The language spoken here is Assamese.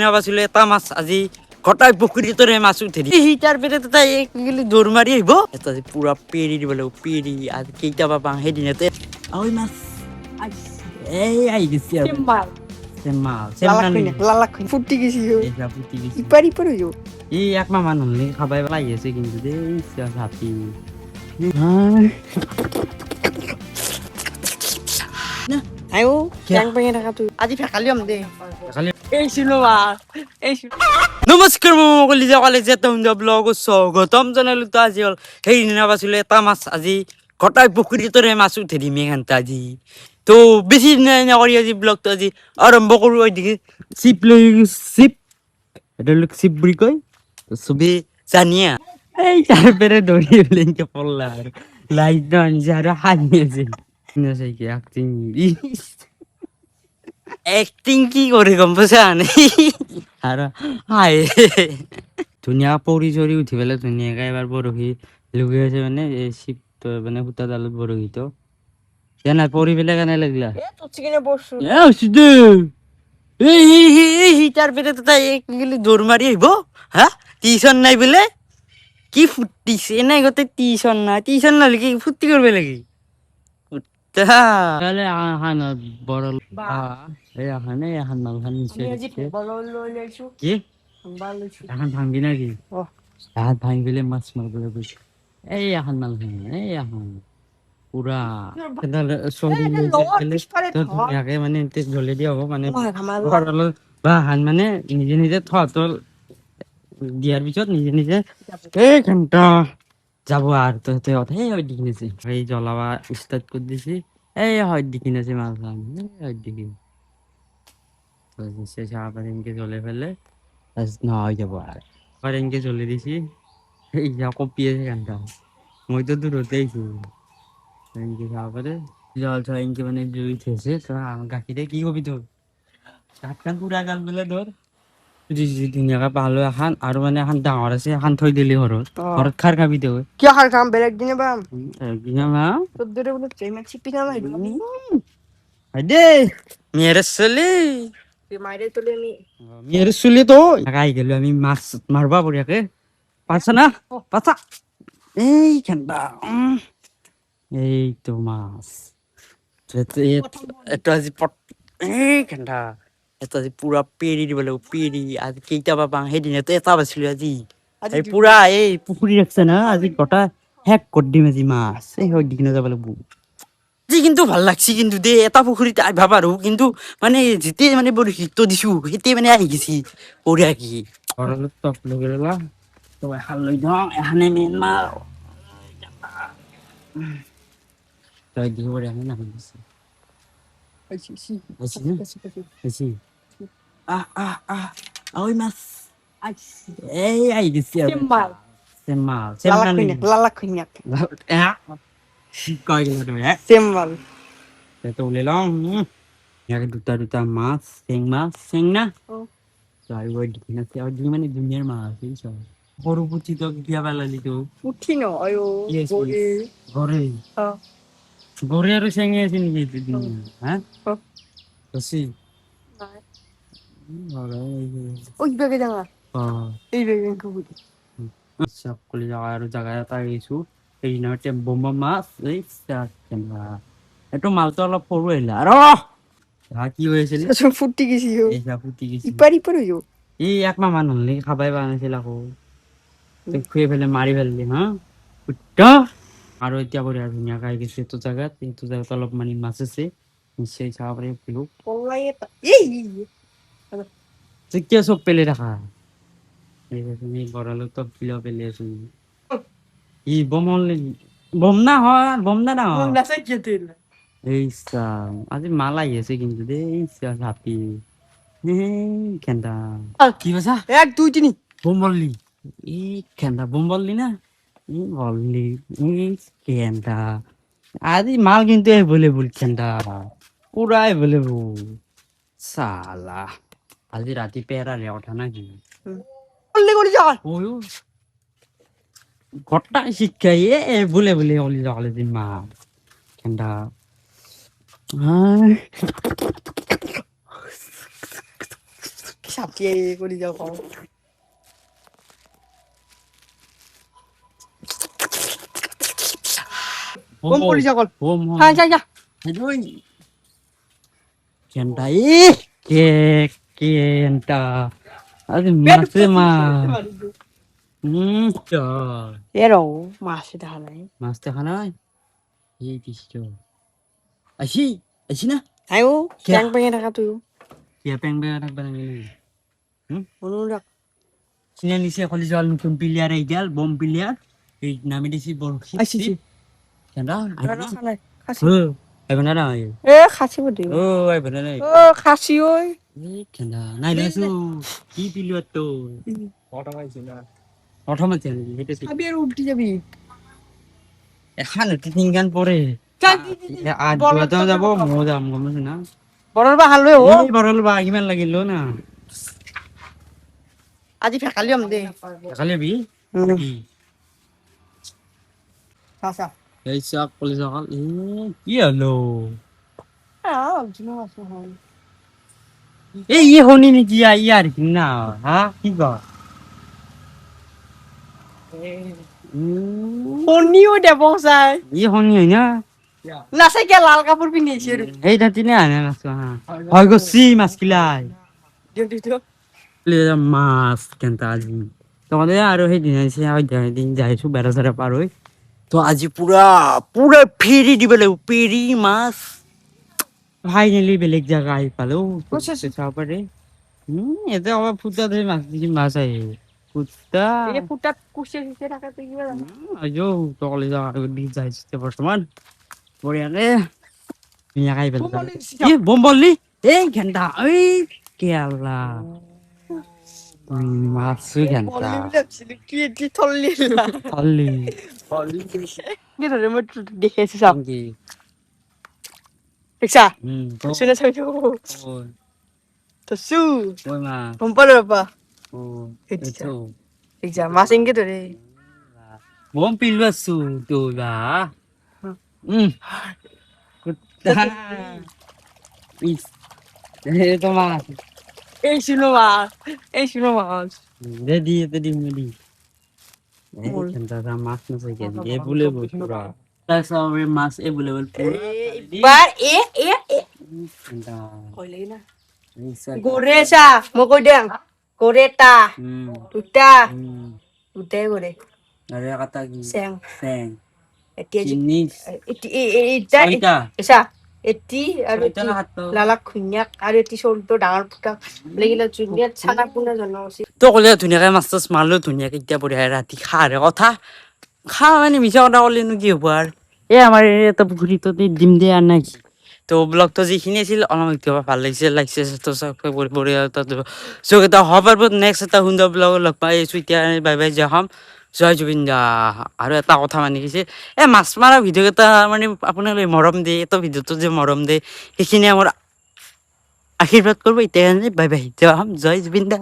নাবাছিল এটা মাছ আজি গোটাই পুখুৰীটোৰে মাছ উঠি দি তাৰ পেটে তাই গেলি দৌৰ মাৰি আহিব এটা যে পুৰা পেৰি দিব লাগিব পেৰি আজি কেইটা পাওঁ সেইদিনতে ঐ মাছ এই আহি গৈছে আৰু ফুটি গেছি এই একমাহ মান হলে খাবাই পেলাই আছে কিন্তু দেই হাতী আয়ো ক্যাং পেঙে থাকা তুই আজি ফেকালিয়াম দে এই শুনো মা এই নমস্কাৰ মই কলিজা কলেজে ব্লগ স্বাগতম জনালো তো আজি হ'ল সেইদিনা পাইছিলো এটা মাছ আজি গোটাই পুখুৰীটোৰে মাছ উঠি দিম এখানটা আজি তো বেছি নকৰি আজি ব্লগটো আজি আৰম্ভ কৰোঁ ওইদিকে চিপ লৈ চিপ এটা লোক চিপ বুলি কয় চবেই জানিয়া এই তাৰ পেৰে দৌৰি এনেকে পল্লা আৰু লাইট আনিছে আৰু হাঁহি আছে এক্টিং কি কৰে গম পাইছা আৰু হাই ধুনীয়া পৰি চৰি উঠি পেলাই ধুনীয়াকে এবাৰ বৰশী লুকি আছে মানে এই চিপ মানে সূতাডালত বৰশীটো নাই পৰি পেলাই কেনে লাগিলা তাৰ পেটে তাই দৌৰ মাৰি আহিব হা টিউচন নাই বোলে কি ফুটিছে নাই গোটেই টিউচন নাই টিউচন নহলে কি ফুৰ্তি কৰিব লাগে তাহলে বড় এখন মালখান কি এখন ভাঙবি নাকি হাত ভাঙি পেলে মাছ মারবলে বুঝি এই এখন মালখান এই এখন পুরা ধুনীয়াকে মানে জ্বলে দিয়া হব মানে বা হান মানে নিজে নিজে থল দিয়ার পিছত নিজে নিজে এই ঘন্টা যাব আর তো সেই হয় দেখিনেছি এই জ্বলাবা স্টার্ট করে দিছি এই হয় দেখিনেছি মালখান হয় দেখি শেষে আবার এনকে জ্বলে ফেলে না হয়ে যাবো আর এনকে জ্বলে দিছি এই যা কপিয়েছে গানটা মই তো দূরতে আইছি এনকে তারপরে জল ছয় এনকে মানে জুই থেছে তো আমার গাখিরে কি কবি তোর কাটকান পুরা গাল বেলে ধর ধুনীয়াকে পালো এখন আৰু মানে এখন ডাঙৰ আছে এখন থৈ দিলি ঘৰত খাৰ খাবি তই কিয় খাৰ খাম বেলেগ দিনে পাম একদিনা মা তোর দূরে বলে চেমে চিপি না মাই দে মেরে চলি মাইরে তোলে আমি মেরে চলি তো আই গেলো আমি মাছ মারবা বঢ়িয়াকে পাছা না পাছা এই খেন্দা এই তো মাছ এটা আজি এই খেন্দা এটা আজি পুৰা পেৰি দিব লাগিব পেৰি আজি কেইটা পাওঁ সেইদিনতে এটা পাইছিলো আজি এই পুৰা এই পুখুৰী ৰাখছে না আজি গোটা শেষ কৰি দিম আজি মাছ এই হয় দিকিনে যাব লাগিব আজি কিন্তু ভাল লাগছি কিন্তু দে এটা পুখুৰীত ভাবা আৰু কিন্তু মানে যেতিয়াই মানে বৰশীটো দিছো সেতিয়াই মানে আহি গেছি বঢ়িয়া কি ঘৰলৈ টপ লৈ গেলা তো এখন লৈ যাওঁ এখানে মেইন মাৰ তই দিব বঢ়িয়া না দিছে ওই মাছ এই আই গেছি কয় গেল তুমি তো উলে লং দুটা দুটা মাছ চেং না আর ওই ডিনা সে আর মানে দুনিয়ার মাছ এই সব বড় পুচি তো কিয়া বালালি তো উঠি ন আয়ো ঘরে ঘরে আর চেং আছে নাকি হ্যাঁ বসি ওই বেগে জানা এই বেগে কুবুতি সব কলি আর জায়গা এটা গেছু এই নাতে বোমা মাছ এই ক্যামেরা একটু মাল তো অলপ সৰু আহিলা আৰু কি হয়েছিল ফুটি গেছি ফুটি গেছি ইপাৰি পৰে যো এই একমাহ মান হলে খাবাই পাৰা নাছিল আকৌ খুৱাই ফেলে মাৰি ফেললি হা আৰু এতিয়া বঢ়িয়া ধুনীয়াকে আহি গৈছে এইটো জাগাত অলপ মানে মাছ আছে নিশ্চয় চাব পাৰি কিলো কিয় চব পেলে ৰাখা তুমি গড়ালো তো কিলো পেলে আছো ই বম না হয় বম না ডাঙৰ এই আজি মাল আহি আছে কিন্তু দেই হাতী খেন্দা কি কৈছা 1 2 3 বোম বললি এই খেন্দা বোম বললি না বললি খেন্দা আজি মাল কিন্তু এভেলেবল খেন্দা পুরা এভেলেবল সালা আজি রাতি পেরালে ওঠা নাকি বললি গলি যা ওই ঘরটা শিক্ষা বলে অলি যাওয়ালে দিন মা খেন্দা ছাপিয়ে কৰি যাওঁ কওঁ বম পৰি যা কল বম হা যা যা কেনটা কে কেনটা আজি মাছে মাছ চল এ ৰ মাছ দেখা নাই মাছ দেখা নাই এই দিছো আসি আসি না আইও কেং পেঙে থাকা তুই কিয়া পেং পেং থাকবা নাকি অনুৰাগ চিনা নিচে কলি জল নতুন প্লেয়ার এই গেল বম প্লেয়ার এই নামে দিছি বরশি আইছি কেনটা খাচি আইব না এ খাচি বদি ও আইব না ও খাচি ঐ কেনটা নাই লাইছো কি প্লেয়ার তো প্রথম আছে নাকি এটা আবি আর উল্টি যাবি এখন তিন গান পরে আজ যোৱা যাব মই যাম গম পাইছ না বৰৰ বা হাল ও এই বৰল বা কিমান লাগিল না আজি ফেকালি আম দে খালি বি কি চা চা এই চাক কলি সকাল কি হলো এই ই হনি নেকি ইয়ার কি না হ্যাঁ কি কর শনিও দেব চাই ই হনি হয় না নাচাই কে লাল কাপোৰ পিন্ধি আহিছে আৰু এই দাঁতিনে আনে নাচো হ্যাঁ হয় গছি মাছ কিলাই মাছ কেনটা আজি তোমাদের আৰু সেইদিন আহিছে দিন যাইছো বেৰা চেৰা পাৰ হৈ তো আজি পুৰা পুৰা ফেৰি দিব লাগিব পেৰি মাছ ফাইনেলি বেলেগ জায়গা আহি পালো চাব পাৰে এতে আবার ফুটা ধরে মাছ দিছি মাছ আহি ফুটা এই ফুটাত কুচে কুচে থাকে তুই কিবা জানো আজো তকলে জায়গা দি যাইছে বর্তমান বঢ়িয়াকে ধুনীয়াকে আহি পেলাই কি বম বললি এই ঘেন্টা এই কেলা মাছ ঘেন্টা কি কি থললি থালি কি ধরে মই দেখেছি চাম কি দেখছা তো শুনে চাই তো সু ওই মা গম পালো বাবা ও দেখছা এতো দেখছা মাছ ইনকে ধরে bom pilbasu tu ba kuta is itu mas এই শুনো মাছ এই শুনো মাছ jadi mudi kanta mas na sa kyan e bule pura tas awe mas e bule pura বার এ এ এ kanta কইলে না isa গোরে চা মই কই দেম গোরেটা দুটা দুটাই গোরে ada kata gi চেং seng এতিয়া jenis এইটা Soita. এসা এটি আৰু Soita na hato লালা খুন্যাক আৰু এটি সৰুটো ডাঙৰ ফুটা লাগিলে জুনিয়াত চানা পুনা জন্ম হৈছে তো ক'লে ধুনীয়াকে মাছ চাছ মাৰলো ধুনীয়াকে এতিয়া বঢ়িয়া ৰাতি খাৰে কথা খা মানে মিছা কথা ক'লেনো কি হ'ব আৰু এই আমাৰ এটা পুখুৰীটো ডিম দিয়ে আৰ নাই তো ব্লগটো যিখিনি আছিল অলপমান কিবা ভাল লাগিছে তো বঢ়িয়া চ' এটা হবাৰ নেক্সট এটা সুন্দৰ ব্লগ লগ পাই আছোঁ এতিয়া বাই বাই জয় হম জয় জুবিন দা আৰু এটা কথা মানে কিছে এই মাছ মাৰা ভিডিঅ' এটা মানে আপোনালোকে মৰম দিয়ে এটা ভিডিঅ'টো যে মৰম দিয়ে সেইখিনি আমাৰ আশীৰ্বাদ কৰিব এতিয়া বাই বাই জয় হম জয় জুবিন দা